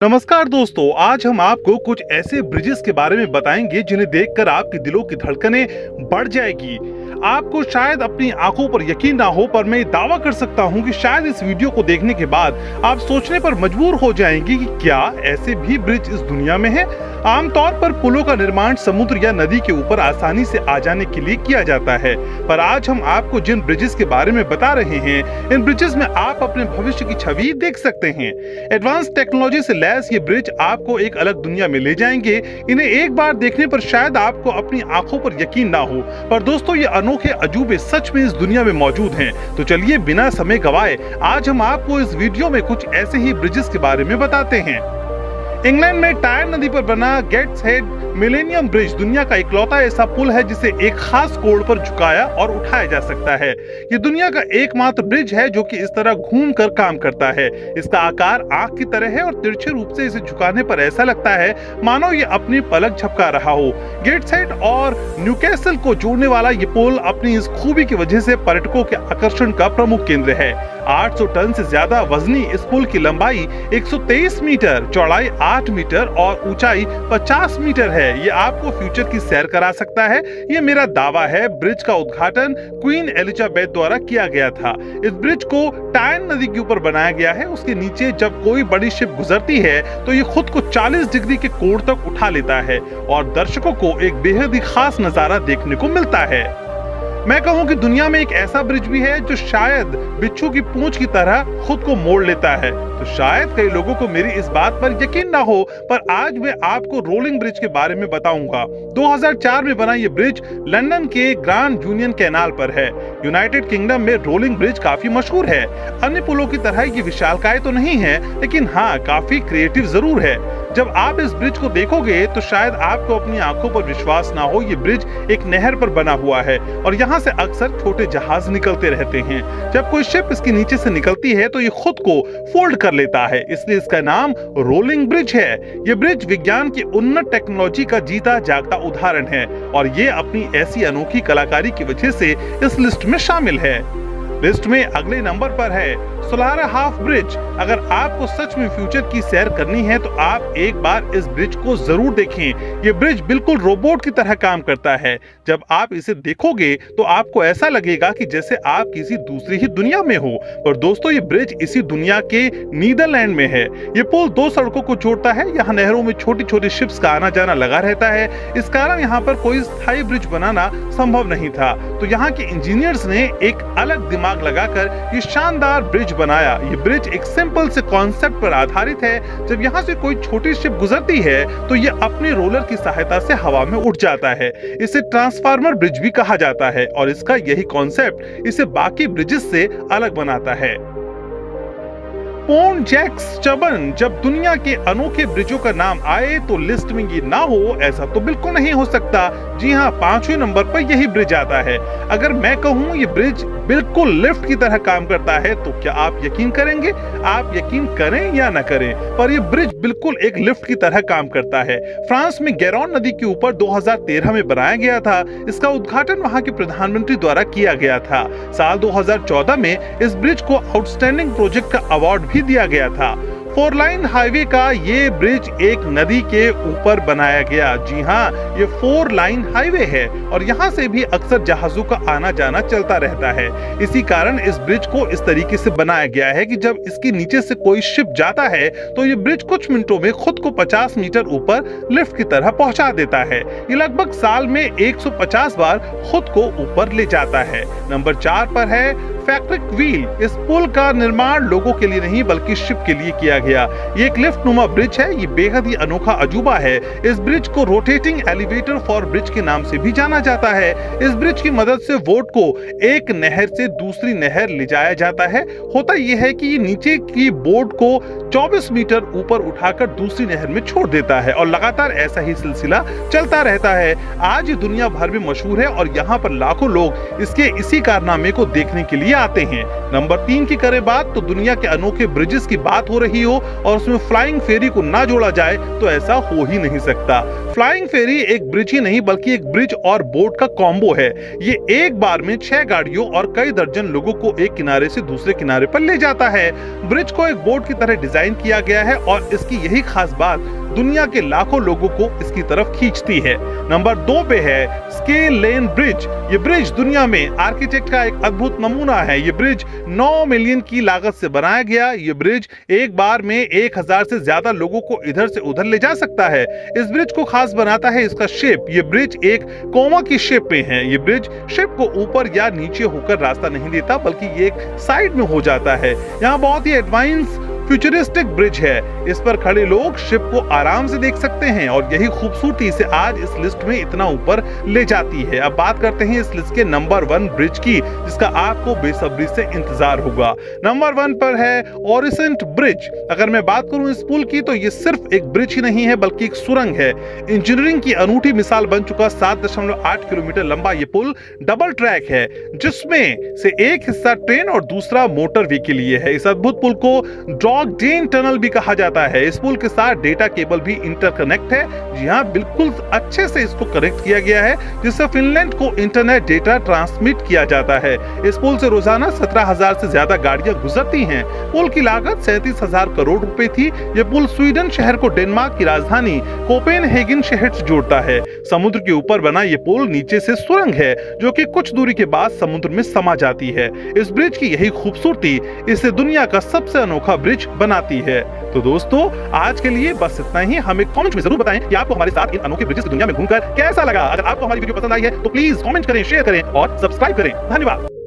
नमस्कार दोस्तों, आज हम आपको कुछ ऐसे ब्रिजेस के बारे में बताएंगे जिन्हें देखकर आपके दिलों की धड़कनें बढ़ जाएगी। आपको शायद अपनी आंखों पर यकीन ना हो, पर मैं दावा कर सकता हूं कि शायद इस वीडियो को देखने के बाद आप सोचने पर मजबूर हो जाएंगे कि क्या ऐसे भी ब्रिज इस दुनिया में हैं। आमतौर पर पुलों का निर्माण समुद्र या नदी के ऊपर आसानी से आ जाने के लिए किया जाता है, पर आज हम आपको जिन ब्रिजेस के बारे में बता रहे हैं, इन ब्रिजेस में आप अपने भविष्य की छवि देख सकते हैं। एडवांस टेक्नोलॉजी से लैस ये ब्रिज आपको एक अलग दुनिया में ले जाएंगे। इन्हें एक बार देखने पर शायद आपको अपनी आंखों पर यकीन ना हो, पर दोस्तों ये अनोखे अजूबे सच में इस दुनिया में मौजूद हैं। तो चलिए बिना समय गवाए आज हम आपको इस वीडियो में कुछ ऐसे ही ब्रिजेस के बारे में बताते हैं। इंग्लैंड में टायर नदी पर बना गेट्स हेड मिलेनियम ब्रिज दुनिया का इकलौता ऐसा पुल है जिसे एक खास कोण पर झुकाया और उठाया जा सकता है। ये दुनिया का एकमात्र ब्रिज है जो कि इस तरह घूम कर काम करता है। इसका आकार आंख की तरह है और तिरछे रूप से इसे झुकाने पर ऐसा लगता है मानो ये अपनी पलक झपका रहा हो। गेट्स हेड और न्यूकैसल को जोड़ने वाला ये पुल अपनी इस खूबी की वजह से पर्यटकों के आकर्षण का प्रमुख केंद्र है। 800 टन से ज्यादा वजनी इस पुल की लंबाई 123 मीटर, चौड़ाई 8 मीटर और ऊंचाई 50 मीटर है। ये आपको फ्यूचर की सैर करा सकता है, ये मेरा दावा है। ब्रिज का उद्घाटन क्वीन एलिजाबेथ द्वारा किया गया था। इस ब्रिज को टाइन नदी के ऊपर बनाया गया है। उसके नीचे जब कोई बड़ी शिप गुजरती है तो ये खुद को 40 डिग्री के कोण तक उठा लेता है और दर्शकों को एक बेहद ही खास नजारा देखने को मिलता है। मैं कहूं कि दुनिया में एक ऐसा ब्रिज भी है जो शायद बिच्छू की पूंछ की तरह खुद को मोड़ लेता है। तो शायद कई लोगों को मेरी इस बात पर यकीन ना हो, पर आज मैं आपको रोलिंग ब्रिज के बारे में बताऊंगा। 2004 में बना ये ब्रिज लंदन के ग्रैंड यूनियन कैनाल पर है। यूनाइटेड किंगडम में रोलिंग ब्रिज काफी मशहूर है। अन्य पुलों की तरह ये विशालकाय तो नहीं है, लेकिन हाँ काफी क्रिएटिव जरूर है। जब आप इस ब्रिज को देखोगे तो शायद आपको अपनी आंखों पर विश्वास ना हो। ये ब्रिज एक नहर पर बना हुआ है और यहाँ से अक्सर छोटे जहाज निकलते रहते हैं। जब कोई शिप इसके नीचे से निकलती है तो ये खुद को फोल्ड कर लेता है, इसलिए इसका नाम रोलिंग ब्रिज है। ये ब्रिज विज्ञान की उन्नत टेक्नोलॉजी का जीता जागता उदाहरण है और ये अपनी ऐसी अनोखी कलाकारी की वजह से इस लिस्ट में शामिल है। लिस्ट में अगले नंबर पर है सोलार हाफ ब्रिज। अगर आपको सच में फ्यूचर की सैर करनी है तो आप एक बार इस ब्रिज को जरूर देखें। ये ब्रिज बिल्कुल रोबोट की तरह काम करता है। जब आप इसे देखोगे तो आपको ऐसा लगेगा कि जैसे आप किसी दूसरी ही दुनिया में हो। पर दोस्तों ये ब्रिज इसी दुनिया के नीदरलैंड में है। ये पुल दो सड़कों को जोड़ता है। यहाँ नहरों में छोटी छोटी शिप्स का आना जाना लगा रहता है। इस कारण यहाँ पर कोई स्थायी ब्रिज बनाना संभव नहीं था, तो यहाँ के इंजीनियर्स ने एक अलग दिमाग लगाकर ये शानदार ब्रिज बनाया। ये ब्रिज एक सिंपल से कॉन्सेप्ट पर आधारित है। जब यहाँ से कोई छोटी शिप गुजरती है तो ये अपने रोलर की सहायता से हवा में उड़ जाता है। इसे ट्रांसफार्मर ब्रिज भी कहा जाता है और इसका यही कॉन्सेप्ट इसे बाकी ब्रिजेस से अलग बनाता है। पोर्ट जैक्स स्टबर्न। जब दुनिया के अनोखे ब्रिजों का नाम आए तो लिस्ट में ये ना हो, ऐसा तो बिल्कुल नहीं हो सकता। जी हाँ, 5वें नंबर पर यही ब्रिज आता है। अगर मैं कहूँ ये ब्रिज बिल्कुल लिफ्ट की तरह काम करता है तो क्या आप यकीन करेंगे? आप यकीन करें या न करें, पर यह ब्रिज बिल्कुल एक लिफ्ट की तरह काम करता है। फ्रांस में गैरोन नदी के ऊपर 2013 में बनाया गया था। इसका उद्घाटन वहां के प्रधानमंत्री द्वारा किया गया था। साल 2014 में इस ब्रिज को आउटस्टैंडिंग प्रोजेक्ट का अवार्ड भी दिया गया था। 4 लाइन हाईवे का ये ब्रिज एक नदी के ऊपर बनाया गया। जी हाँ, ये 4 लाइन हाईवे है और यहाँ से भी अक्सर जहाजों का आना जाना चलता रहता है। इसी कारण इस ब्रिज को इस तरीके से बनाया गया है कि जब इसके नीचे से कोई शिप जाता है तो ये ब्रिज कुछ मिनटों में खुद को 50 मीटर ऊपर लिफ्ट की तरह पहुंचा देता है। ये लगभग साल में 150 बार खुद को ऊपर ले जाता है। नंबर 4 पर है फैक्ट्रिक व्हील। इस पुल का निर्माण लोगों के लिए नहीं बल्कि शिप के लिए किया गया। ये एक लिफ्ट नुमा ब्रिज है। ये बेहद ही अनोखा अजूबा है। इस ब्रिज को रोटेटिंग एलिवेटर फॉर ब्रिज के नाम से भी जाना जाता है। इस ब्रिज की मदद से बोट को एक नहर से दूसरी नहर ले जाया जाता है। होता यह है कि ये नीचे की बोट को 24 मीटर ऊपर उठाकर दूसरी नहर में छोड़ देता है और लगातार ऐसा ही सिलसिला चलता रहता है। आज ये दुनिया भर में मशहूर है और यहाँ पर लाखों लोग इसके इसी कारनामे को देखने के लिए आते हैं। नंबर 3 की करें बात तो दुनिया के अनोखे ब्रिजेस की बात हो रही हो हो और उसमें फ्लाइंग फेरी को ना जोड़ा जाए तो ऐसा हो ही नहीं सकता। फ्लाइंग फेरी एक ब्रिज ही नहीं बल्कि एक ब्रिज और बोट का कॉम्बो है। ये एक बार में 6 गाड़ियों और कई दर्जन लोगों को एक किनारे से दूसरे किनारे पर ले जाता है। ब्रिज को एक बोट की तरह डिजाइन किया गया है और इसकी यही खास बात दुनिया के लाखों लोगों को इसकी तरफ खींचती है। नंबर 2 पे है स्केल लेन ब्रिज। ये ब्रिज दुनिया में आर्किटेक्ट का एक अद्भुत नमूना है। ये ब्रिज 9 मिलियन की लागत से बनाया गया। ये ब्रिज एक बार में 1000 से ज्यादा लोगों को इधर से उधर ले जा सकता है। इस ब्रिज को खास बनाता है इसका शेप। ये ब्रिज एक कोमा की शेप में है। ये ब्रिज शिप को ऊपर या नीचे होकर रास्ता नहीं देता बल्कि ये एक साइड में हो जाता है। यहाँ बहुत ही एडवांस फ्यूचरिस्टिक ब्रिज है। इस पर खड़े लोग शिप को आराम से देख सकते हैं और यही खूबसूरती इसे आज इस लिस्ट में इतना ऊपर ले जाती है। अब बात करते हैं इस लिस्ट के नंबर 1 ब्रिज की, जिसका आपको बेसब्री से इंतजार होगा। नंबर 1 पर है ओरिसेंट ब्रिज। अगर मैं बात करूं इस पुल की तो ये सिर्फ एक ब्रिज ही नहीं है बल्कि एक सुरंग है। इंजीनियरिंग की अनूठी मिसाल बन चुका 7.8 किलोमीटर लंबा ये पुल डबल ट्रैक है, जिसमें से एक हिस्सा ट्रेन और दूसरा मोटर वे के लिए है। इस अद्भुत पुल को डॉगडेन टनल भी कहा जाता है। इस पुल के साथ डेटा केबल भी इंटरकनेक्ट है। जी हाँ, बिल्कुल अच्छे से इसको कनेक्ट किया गया है, जिससे फिनलैंड को इंटरनेट डेटा ट्रांसमिट किया जाता है। इस पुल से रोजाना 17,000 से ज्यादा गाड़ियां गुजरती हैं। पुल की लागत 37,000 करोड़ रुपए थी। यह पुल स्वीडन शहर को डेनमार्क की राजधानी कोपेनहेगन शहर से जोड़ता है। समुद्र के ऊपर बना यह पुल नीचे से सुरंग है, जो कि कुछ दूरी के बाद समुद्र में समा जाती है। इस ब्रिज की यही खूबसूरती इसे दुनिया का सबसे अनोखा ब्रिज बनाती है। तो दोस्तों, आज के लिए बस इतना ही। हमें कमेंट में जरूर बताएं कि आपको हमारे साथ इन अनोखे ब्रिजेस की दुनिया में घूमकर कैसा लगा। अगर आपको हमारी वीडियो पसंद आई है तो प्लीज कमेंट करें, शेयर करें और सब्सक्राइब करें। धन्यवाद।